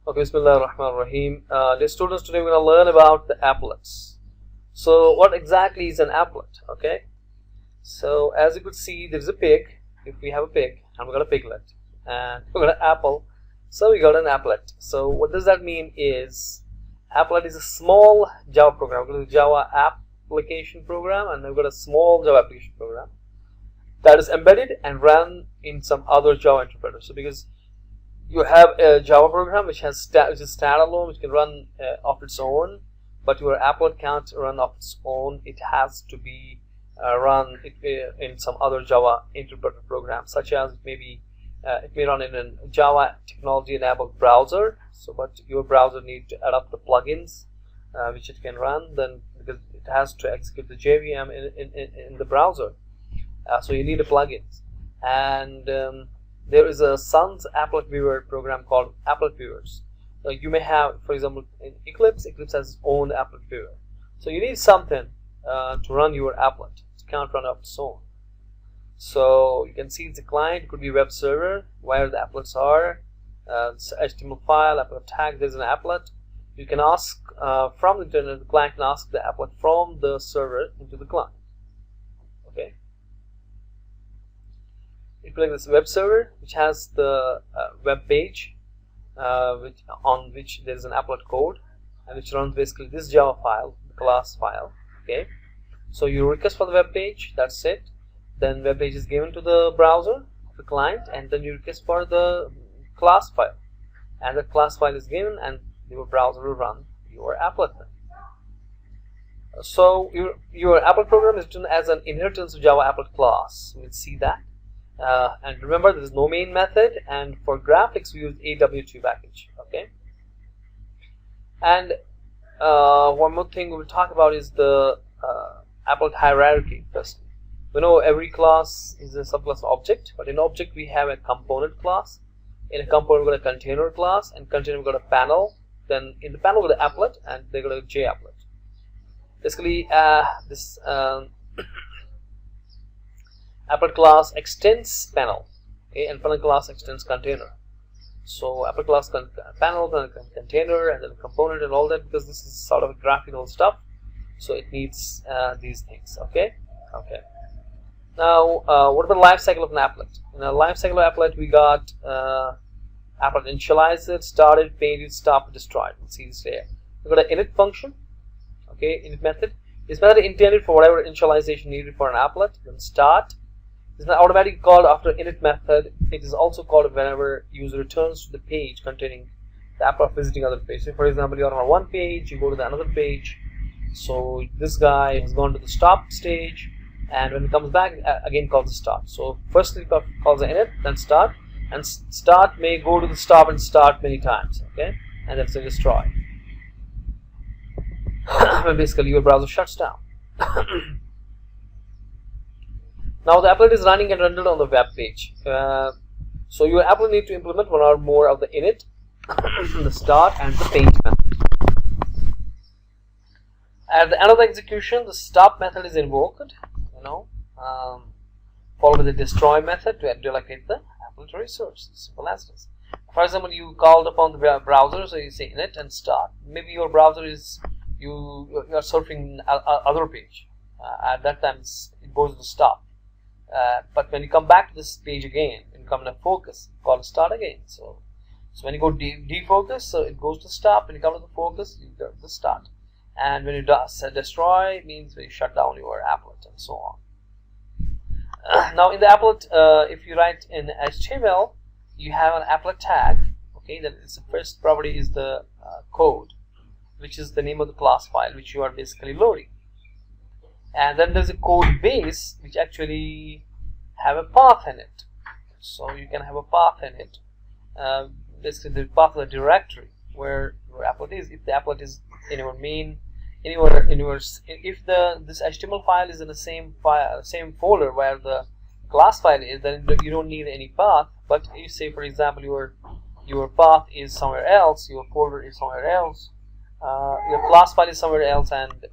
Okay, Bismillahirrahmanirrahim. Dear students, today we're going to learn about the applets. So, what exactly is an applet? Okay, so as you could see, there's a pig. If we have a pig, and we got a piglet, and we got an apple, so we got an applet. So, what does that mean is, applet is a small Java program. We've got a Java application program, and we've got a small Java application program that is embedded and run in some other Java interpreter. So, because you have a Java program which is standalone, which can run of its own, but your applet can't run of its own. It has to be run in some other Java interpreter program, such as it may run in a Java technology enabled browser. So, but your browser needs to add up the plugins which it can run. Then, because it has to execute the JVM in the browser, so you need a plugins. And there is a Sun's applet viewer program called Applet viewers. You may have, for example, in Eclipse has its own applet viewer. So you need something to run your applet. It can't run of its own. So you can see it's a client. It could be a web server where the applets are. It's HTML file, applet tag. There's an applet. You can ask from the internet. The client can ask the applet from the server into the client. Okay. It like this web server which has the web page on which there is an applet code, and which runs basically this Java file, the class file. Okay, so you request for the web page, that's it. Then web page is given to the browser, the client, and then you request for the class file, and the class file is given, and your browser will run your applet. So your applet program is written as an inheritance of Java applet class. We'll see that. And remember, there is no main method, and for graphics we use AW2 package. Okay, and one more thing we will talk about is the applet hierarchy. First, we know every class is a subclass object, but in object we have a component class. In a component we got a container class, and container we got a panel. Then in the panel we got an applet, and they got a JApplet. Basically, this applet class extends panel, okay, and panel class extends container. So applet class panel, then container, and then component, and all that, because this is sort of graphical stuff, so it needs these things. Okay. Now, what about the life cycle of an applet? In a life cycle of applet, we got applet initialized, started, painted, stopped, destroyed. Let's see this here. We got an init function. Okay, init method. This method intended for whatever initialization needed for an applet. Then start. It's not automatically called after init method. It is also called whenever user returns to the page containing the applet visiting other page. So for example, you are on one page, you go to the another page. So this guy has gone to the stop stage, and when it comes back, again calls the start. So firstly calls the init, then start, and start may go to the stop and start many times. Okay, and then say destroy. Basically, your browser shuts down. Now the applet is running and rendered on the web page. So your applet need to implement one or more of the init, the start, and the paint method. At the end of the execution, the stop method is invoked. Followed by the destroy method to deallocate the applet resource. Simple as this. For example, you called upon the browser, so you say init and start. Maybe your browser is you are surfing other page. At that time, it goes to stop. But when you come back to this page again, when you come to focus, call it start again. So when you go defocus, so it goes to stop. When you come to the focus, you go to the start. And when you destroy, it means when you shut down your applet and so on. Now in the applet, if you write in HTML, you have an applet tag. Okay, then its first property is the code, which is the name of the class file which you are basically loading. And then there's a code base which actually have a path in it. So you can have a path in it. Basically the path of the directory where your applet is. If the applet is in your main, if this HTML file is in the same folder where the class file is, then you don't need any path. But you say, for example, your path is somewhere else, your folder is somewhere else, your class file is somewhere else, and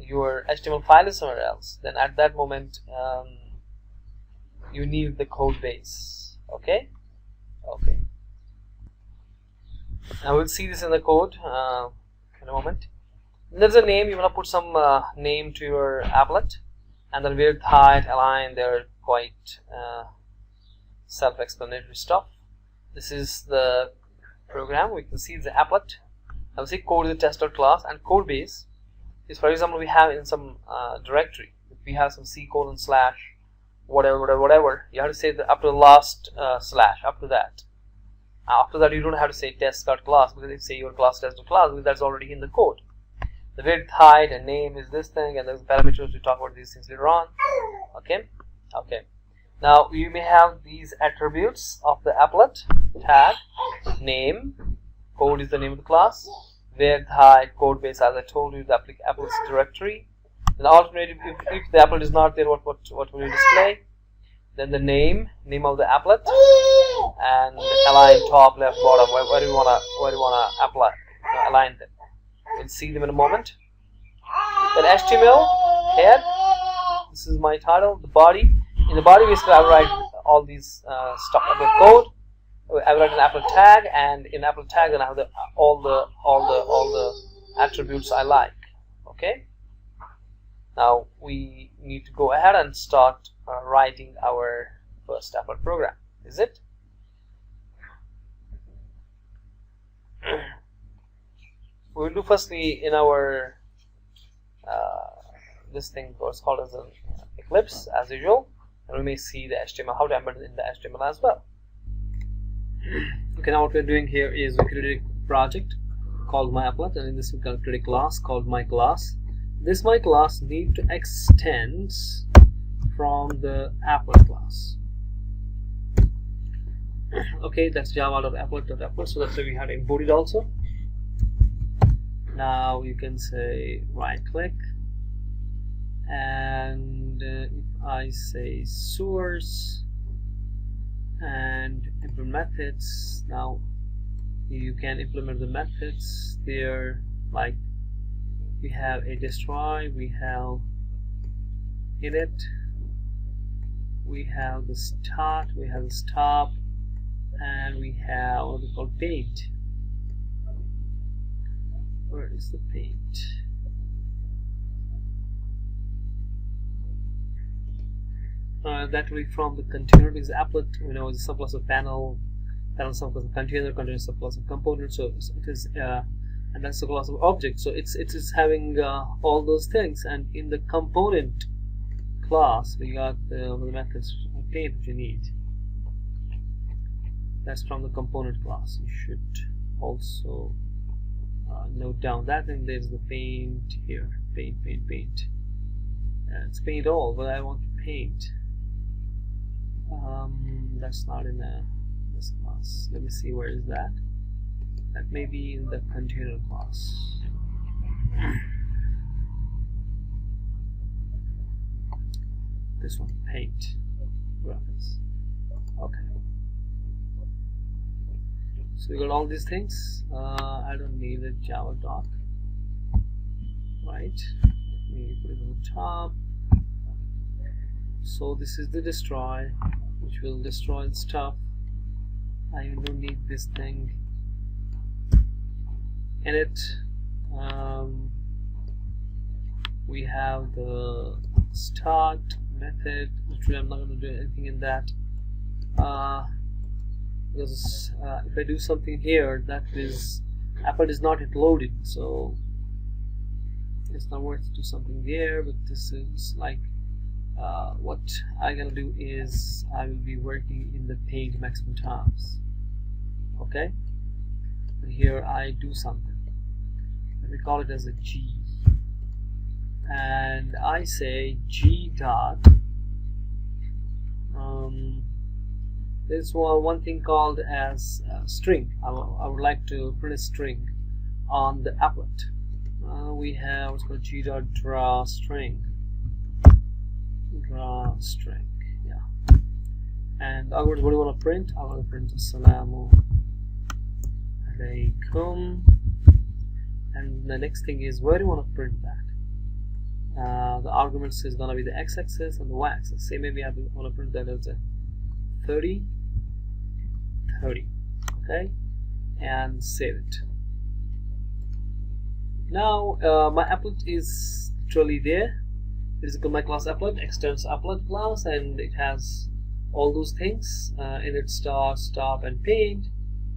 your HTML file is somewhere else, then at that moment you need the code base. Okay. Now we'll see this in the code in a moment. And there's a name. You want to put some name to your applet, and then width, height, align. They're quite self-explanatory stuff. This is the program. We can see the applet. I would say code is a tester class, and code base is, for example, we have in some directory. If we have some c:/ whatever, you have to say the up to the last slash up to that. After that, you don't have to say test.class, because if you say your class test.class, because that's already in the code. The width, height, and name is this thing, and there's parameters. We talk about these things later on. Okay. Now you may have these attributes of the applet tag. Name, code is the name of the class. Width, height, code base, as I told you, the applets directory. Then alternative, if the applet is not there, what will you display? Then the name of the applet, and align top, left, bottom. Where do you wanna apply? Align them. We'll see them in a moment. Then HTML head. This is my title. The body. In the body, basically, I write all these stuff about code. I write an applet tag, and in applet tag, then I have all the attributes I like. Okay. Now we need to go ahead and start writing our first applet program. Is it? We will do firstly in our this thing was called as an Eclipse as usual, and we may see the HTML, how to embed it in the HTML as well. Okay, now what we're doing here is we created a project called myApplet, and in this we can create a class called myClass. This myClass need to extend from the Applet class. Okay, that's java.applet.applet, so that's why we had to import it also. Now you can say right click, and if I say source and implement methods, now you can implement the methods there, like we have a destroy, we have init, we have the start, we have the stop, and we have what we call paint. Where is the paint? That will be from the container, because applet, you know, is a subclass of panel subclass of container subclass of component. So it is, and that's the class of object. So it is having all those things. And in the component class, we got the methods of paint which you need. That's from the component class. You should also note down that, and there's the paint here. Paint. It's paint all, but I want to paint. That's not in this class. Let me see, where is that? That may be in the container class. This one, paint graphics. Okay. So we got all these things. I don't need a Java doc. Right. Let me put it on the top. So this is the destroy, which will destroy the stuff. I don't need this thing. Init. We have the start method. Actually, I'm not going to do anything in that. Because if I do something here, that is, Applet is not yet loaded, so it's not worth to do something there. But this is like what I'm gonna do is I will be working in the paint maximum times. Okay, and here I do something. Let me call it as a G, and I say G dot. There's one thing called as string. I would like to print a string on the applet. We have what's called G dot draw string. Yeah. And afterwards, what do you want to print? I want to print Assalamu alaikum. And the next thing is, where do you want to print that? The arguments is gonna be the x-axis and the y-axis. Say maybe I want to print that as a 30. Okay, and save it. Now my applet is literally there. This is my class applet, extends applet class, and it has all those things in its start, stop, and paint.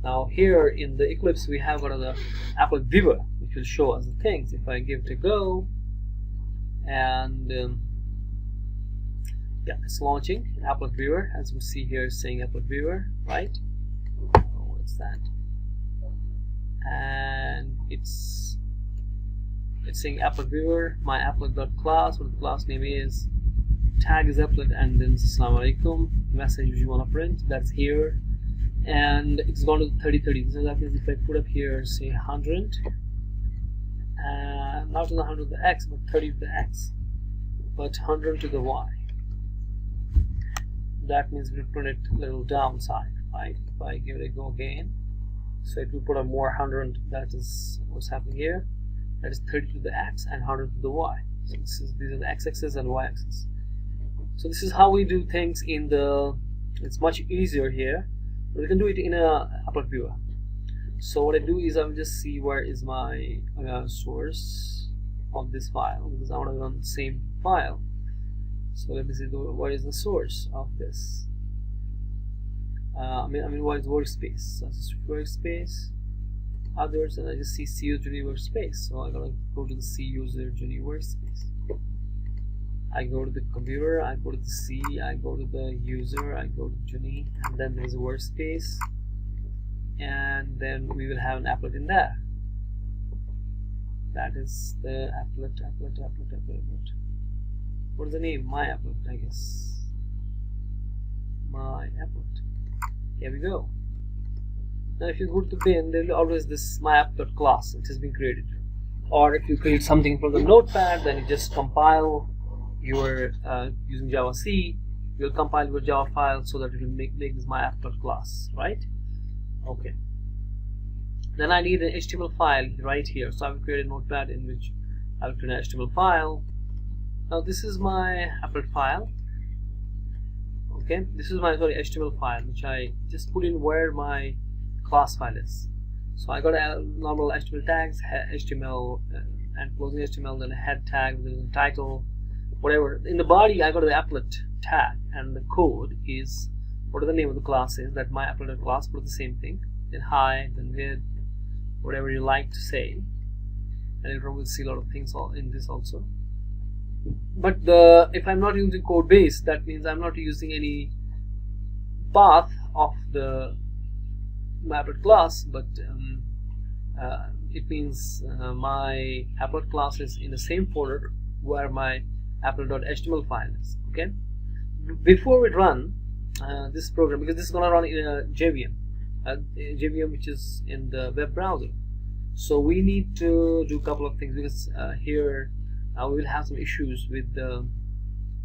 Now here in the Eclipse we have another applet viewer which will show us the things. If I give it a go, and yeah, it's launching applet viewer. As we see here, it's saying applet viewer, right? Oh, what's that? And it's saying applet viewer, my applet.class. What the class name is, tag is applet, and then assalamu alaikum message which you want to print, that's here, and it's gone to 3030. So that means if I put up here, say 100, and not to the 100 to the x, but 30 to the x, but 100 to the y. That means we print it a little downside, right? If I give it a go again, so it will put a more 100. That is what's happening here. That is 30 to the x and 100 to the y. So these are the x-axis and y-axis. So this is how we do things in the. It's much easier here. We can do it in a applet viewer. So what I do is I will just see where is my source of this file, because I want to run the same file. So let me see what is the source of this. I mean what is workspace? So this is workspace, others, and I just see C user Journey workspace. So I'm gonna go to the C user Journey workspace. I go to the computer, I go to the C, I go to the user, I go to Journey, and then there's a workspace, and then we will have an applet in there. That is the applet. What is the name? My applet, I guess. My applet. Here we go. Now if you go to the bin, there will always this my applet class which has been created. Or if you create something from the notepad, then you just compile your using Java C, you'll compile your Java file so that it will make this my applet class, right? Okay. Then I need an HTML file right here, so I will create a notepad in which I will create an HTML file. Now this is my applet file. Okay, this is my HTML file which I just put in where my class file is. So I got a normal HTML tags, HTML and closing HTML, then a head tag, then a title, whatever. In the body I got the applet tag, and the code is what the name of the class is, that my applet class, put the same thing, then hi, then with, whatever you like to say, and you'll probably see a lot of things in this also. But if I'm not using code base, that means I'm not using any path of the my applet class, but it means my applet class is in the same folder where my applet.html file is. Okay, before we run this program, because this is going to run in a JVM which is in the web browser, so we need to do a couple of things, because here we will have some issues with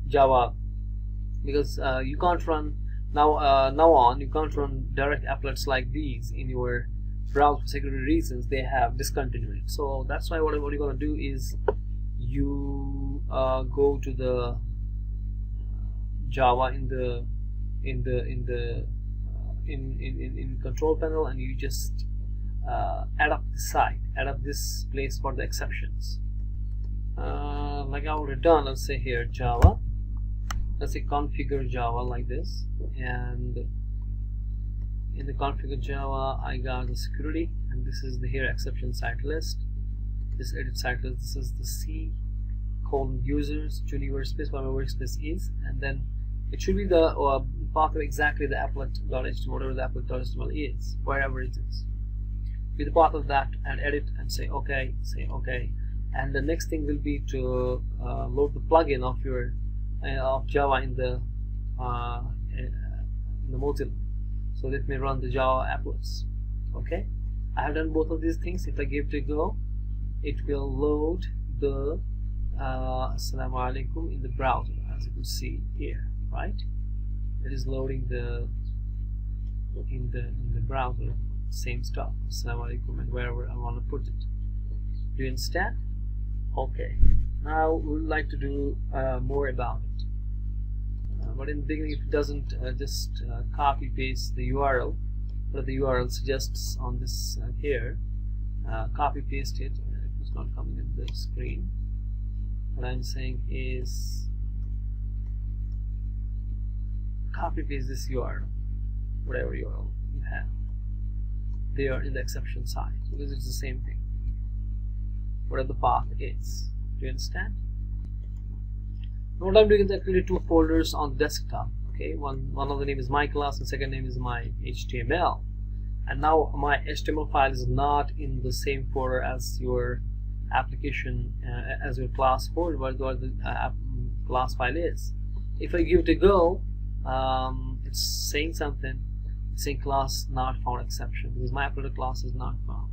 Java, because you can't run now you can't run direct applets like these in your browser for security reasons. They have discontinued it. So that's why what you're going to do is you go to the Java in control panel, and you just add up the site, add up this place for the exceptions. Like I already done, let's say here Java, let's say configure Java like this, and in the configure Java I got the security, and this is the here exception site list, this edit site list, this is the C users Journey workspace, where my workspace is, and then it should be the path of exactly the applet.html, whatever the applet.html is, wherever it is, be the path of that, and edit and say okay, and the next thing will be to load the plugin of your of Java in the Mozilla, so that may run the Java applets. Okay, I have done both of these things. If I give it a go, it will load the assalamu alaikum in the browser, as you can see here, right? It is loading the in the browser, same stuff, assalamu alaikum, and wherever I want to put it. Do you understand? Okay, now we would like to do more about it, but in the beginning, if it doesn't just copy paste the URL, what the URL suggests on this here. Copy paste it. It's not coming in the screen. What I'm saying is copy paste this URL, whatever URL you have there in the exception side, because it's the same thing, whatever the path is. Do you understand? Now what I'm doing is I created two folders on the desktop. Okay, one of the name is my class and second name is my HTML. And now my HTML file is not in the same folder as your application, as your class folder, where the class file is. If I give it a go, it's saying something, it's saying class not found exception, because my Applet class is not found.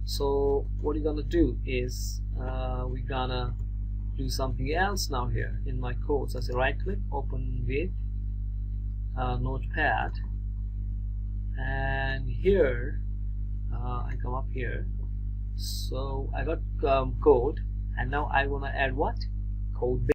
So what you're gonna do is we're gonna do something else now here in my code. So I say right click, open with notepad, and here I come up here. So I got code, and now I want to add what? Code base.